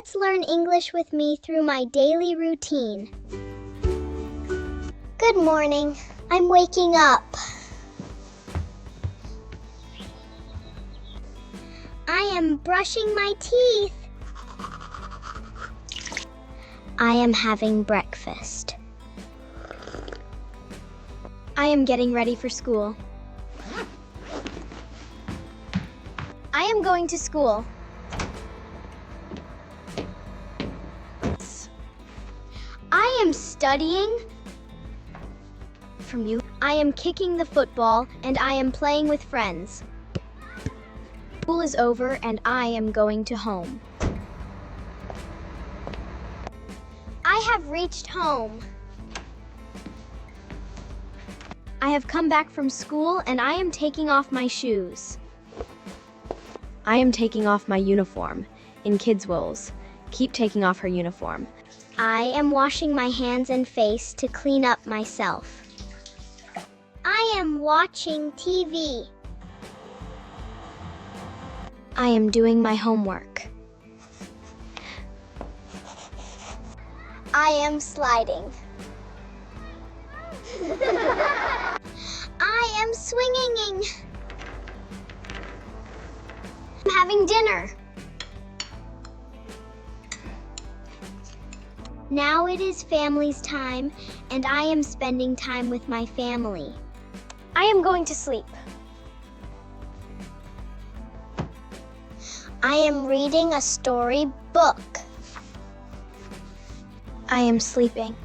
Let's learn English with me through my daily routine. Good morning. I'm waking up. I am brushing my teeth. I am having breakfast. I am getting ready for school. I am going to school. I am studying. From you. I am kicking the football and I am playing with friends. School is over and I am going to home. I have reached home. I have come back from school and I am taking off my shoes. I am taking off my uniform. In kids' woes, keep taking off her uniform. I am washing my hands and face to clean up myself. I am watching TV. I am doing my homework. I am sliding. I am swinging. I'm having dinner. Now it is family's time, and I am spending time with my family. I am going to sleep. I am reading a story book. I am sleeping.